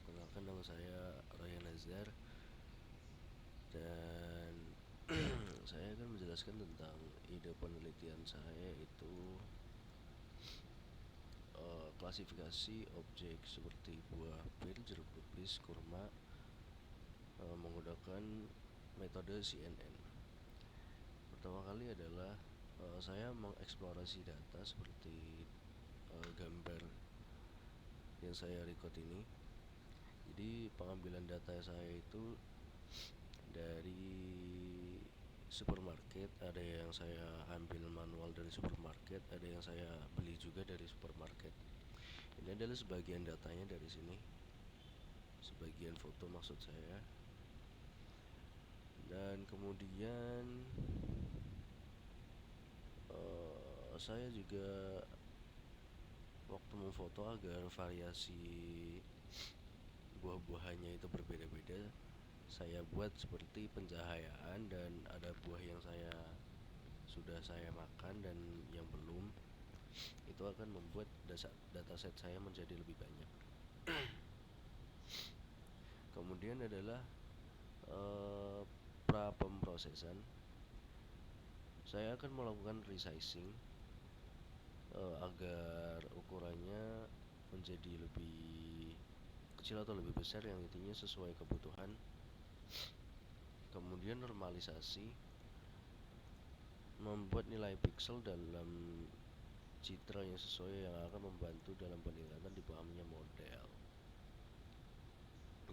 Perkenalkan, nama saya Ryan Nazar, dan saya akan menjelaskan tentang ide penelitian saya, yaitu klasifikasi objek seperti buah pir, jeruk nipis, kurma menggunakan metode CNN. Pertama kali adalah saya mengeksplorasi data seperti gambar yang saya record ini. Jadi pengambilan data saya itu dari supermarket, ada yang saya ambil manual dari supermarket, ada yang saya beli juga dari supermarket. Ini adalah sebagian datanya dari sini, sebagian foto maksud saya. Dan kemudian saya juga waktu memfoto agar variasi buah-buahannya itu berbeda-beda, saya buat seperti pencahayaan, dan ada buah yang sudah saya makan dan yang belum. Itu akan membuat dataset saya menjadi lebih banyak. Kemudian adalah pra pemrosesan. Saya akan melakukan resizing agar ukurannya menjadi lebih kecil atau lebih besar, yang intinya sesuai kebutuhan. Kemudian normalisasi, membuat nilai pixel dalam citra yang sesuai, yang akan membantu dalam peningkatan dipahamnya model.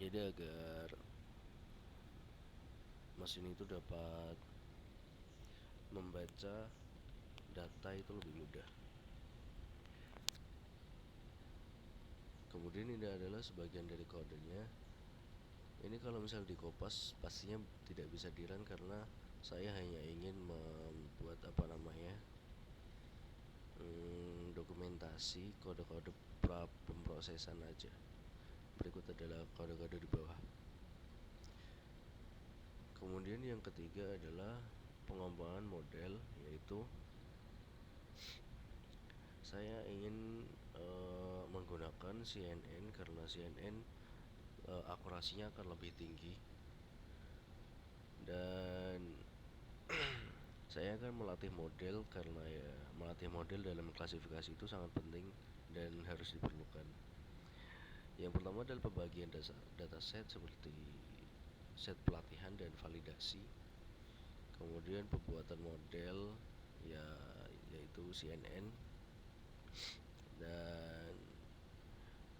Jadi agar mesin itu dapat membaca data itu lebih mudah. Kemudian ini adalah sebagian dari kodenya. Ini kalau misal di Kopas pastinya tidak bisa di-run, karena saya hanya ingin membuat dokumentasi kode-kode pra pemrosesan aja. Berikut adalah kode-kode di bawah. Kemudian yang ketiga adalah pengembangan model, yaitu saya ingin menggunakan CNN karena CNN akurasinya akan lebih tinggi, dan saya akan melatih model karena melatih model dalam klasifikasi itu sangat penting dan harus diperlukan. Yang pertama adalah pembagian dataset seperti set pelatihan dan validasi. Kemudian pembuatan model, yaitu CNN, dan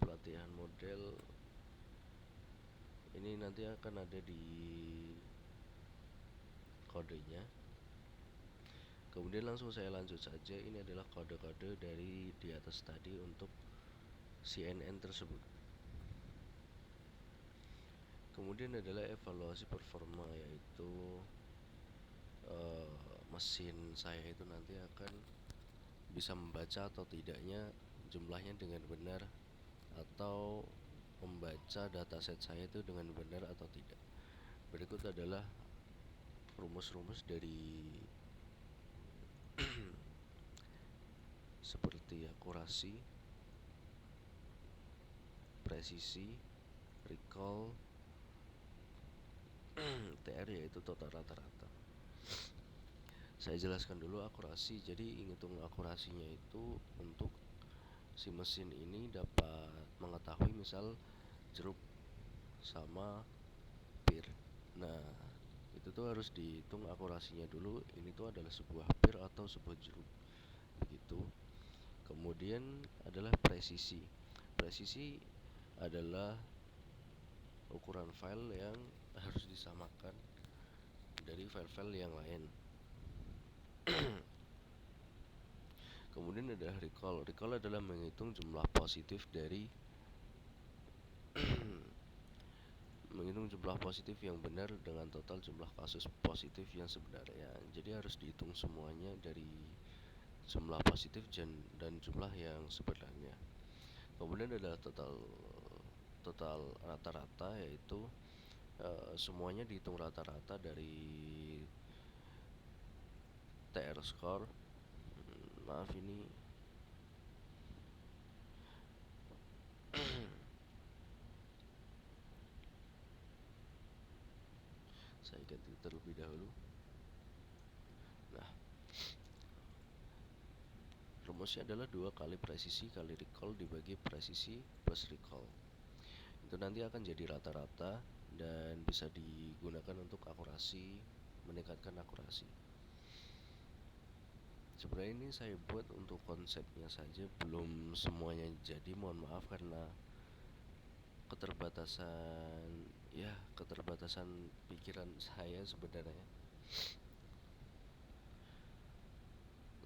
pelatihan model ini nanti akan ada di kodenya. Kemudian langsung saya lanjut saja. Ini adalah kode-kode dari di atas tadi untuk CNN tersebut. Kemudian adalah evaluasi performa, yaitu mesin saya itu nanti akan bisa membaca atau tidaknya jumlahnya dengan benar, atau membaca dataset saya itu dengan benar atau tidak. Berikut adalah rumus-rumus dari seperti akurasi, presisi, recall, TR yaitu total rata-rata. Saya jelaskan dulu akurasi. Jadi hitung akurasinya itu untuk si mesin ini dapat mengetahui misal jeruk sama pir. Nah, itu tuh harus dihitung akurasinya dulu. Ini tuh adalah sebuah pir atau sebuah jeruk, begitu. Kemudian adalah presisi. Presisi adalah ukuran file yang harus disamakan dari file-file yang lain. Kemudian ada recall. Recall adalah menghitung jumlah positif dari menghitung jumlah positif yang benar dengan total jumlah kasus positif yang sebenarnya. Jadi harus dihitung semuanya dari jumlah positif dan jumlah yang sebenarnya. Kemudian adalah total rata-rata, yaitu semuanya dihitung rata-rata dari TR score. Maaf, ini Saya ganti terlebih dahulu. Nah, rumusnya adalah 2 kali presisi kali recall dibagi presisi plus recall. Itu nanti akan jadi rata-rata dan bisa digunakan untuk akurasi, meningkatkan akurasi. Sebenarnya ini saya buat untuk konsepnya saja, belum semuanya jadi, mohon maaf karena keterbatasan pikiran saya sebenarnya.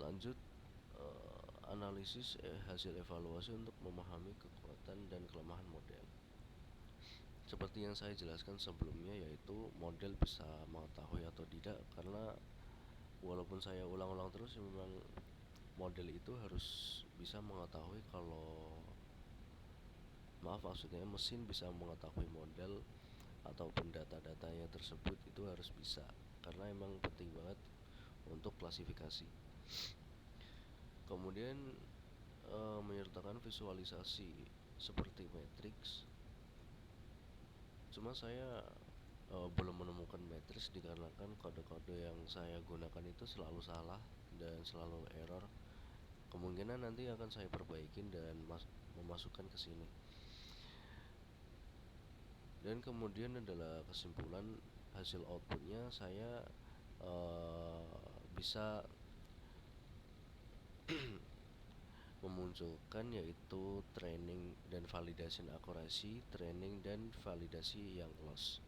Lanjut, analisis hasil evaluasi untuk memahami kekuatan dan kelemahan model. Seperti yang saya jelaskan sebelumnya, yaitu model bisa mengetahui atau tidak, karena walaupun saya ulang-ulang terus, memang model itu harus bisa mengetahui maksudnya mesin bisa mengetahui model ataupun data-datanya tersebut, itu harus bisa, karena emang penting banget untuk klasifikasi. Kemudian menyertakan visualisasi seperti matriks. Cuma saya belum menemukan matriks dikarenakan kode-kode yang saya gunakan itu selalu salah dan selalu error. Kemungkinan nanti akan saya perbaikin dan memasukkan ke sini. Dan kemudian adalah kesimpulan hasil outputnya, saya bisa memunculkan yaitu training dan validasi akurasi, training dan validasi yang loss.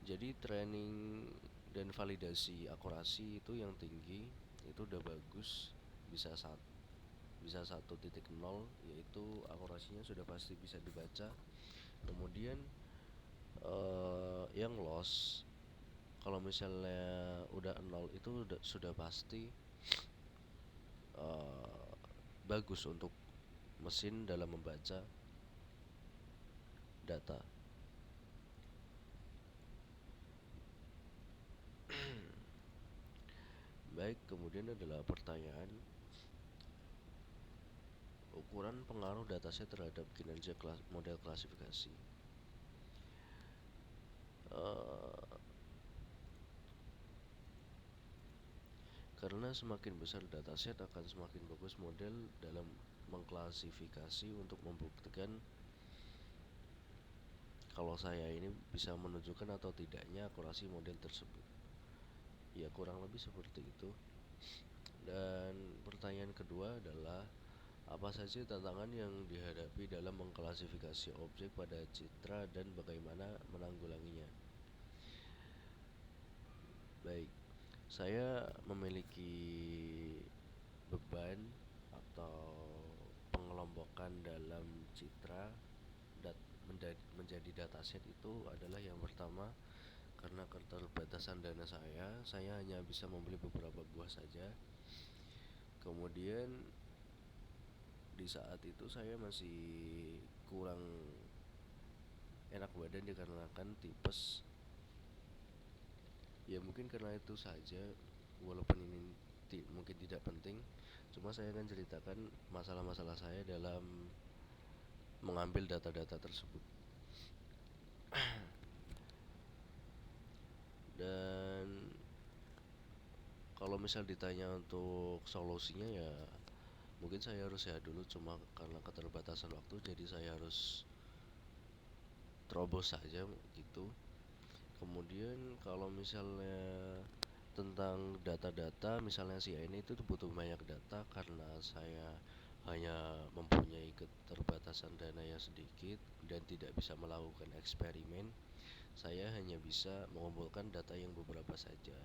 Jadi training dan validasi akurasi itu yang tinggi, itu udah bagus, bisa 1.0, yaitu akurasinya sudah pasti bisa dibaca. Kemudian yang loss, kalau misalnya udah 0 itu sudah pasti bagus untuk mesin dalam membaca data. Baik, kemudian adalah pertanyaan, ukuran pengaruh dataset terhadap kinerja model klasifikasi. Karena semakin besar dataset akan semakin bagus model dalam mengklasifikasi untuk membuktikan kalau saya ini bisa menunjukkan atau tidaknya akurasi model tersebut. Ya, kurang lebih seperti itu. Dan pertanyaan kedua adalah, apa saja tantangan yang dihadapi dalam mengklasifikasi objek pada citra dan bagaimana menanggulanginya? Baik, saya memiliki beban atau pengelompokan dalam citra menjadi dataset itu adalah yang pertama, karena keterbatasan dana saya hanya bisa membeli beberapa buah saja. Kemudian di saat itu saya masih kurang enak badan dikarenakan tipes. Ya mungkin karena itu saja, walaupun ini mungkin tidak penting, cuma saya akan ceritakan masalah-masalah saya dalam mengambil data-data tersebut. Dan kalau misal ditanya untuk solusinya, ya mungkin saya harus sehat dulu, cuma karena keterbatasan waktu jadi saya harus terobos saja gitu. Kemudian kalau misalnya tentang data-data, misalnya si ini itu butuh banyak data, karena saya hanya mempunyai keterbatasan dana yang sedikit dan tidak bisa melakukan eksperimen, saya hanya bisa mengumpulkan data yang beberapa saja.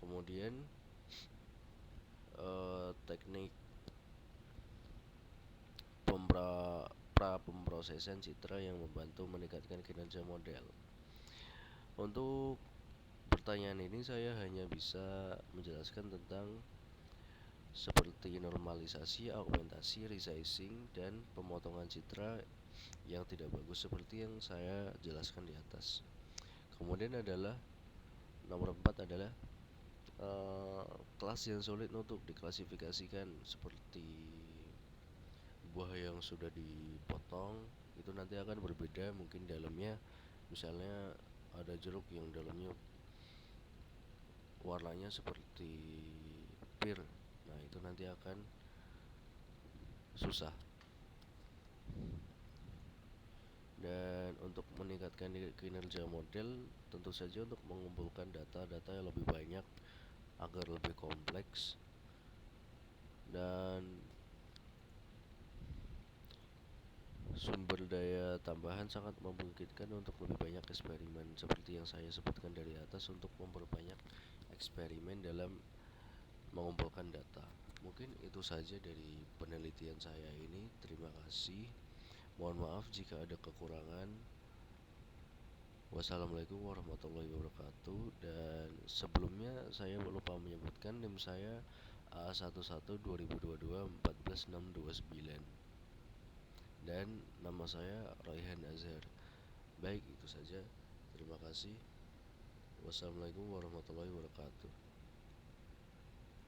Kemudian teknik pemrosesan citra yang membantu meningkatkan kinerja model. Untuk pertanyaan ini saya hanya bisa menjelaskan tentang seperti normalisasi, augmentasi, resizing, dan pemotongan citra yang tidak bagus seperti yang saya jelaskan di atas. Kemudian adalah nomor 4 adalah kelas yang sulit untuk diklasifikasikan, seperti buah yang sudah dipotong itu nanti akan berbeda, mungkin dalamnya misalnya ada jeruk yang dalamnya warnanya seperti pir. Nah, itu nanti akan susah. Dan untuk meningkatkan kinerja model, tentu saja untuk mengumpulkan data-data yang lebih banyak agar lebih kompleks, dan sumber daya tambahan sangat memungkinkan untuk lebih banyak eksperimen seperti yang saya sebutkan dari atas, untuk memperbanyak eksperimen dalam mengumpulkan data. Mungkin itu saja dari penelitian saya ini. Terima kasih. Mohon maaf jika ada kekurangan. Wassalamualaikum warahmatullahi wabarakatuh. Dan sebelumnya saya lupa menyebutkan NIM saya A11 2022 14629, dan nama saya Raihan Azhar. Baik, itu saja. Terima kasih. Wassalamualaikum warahmatullahi wabarakatuh.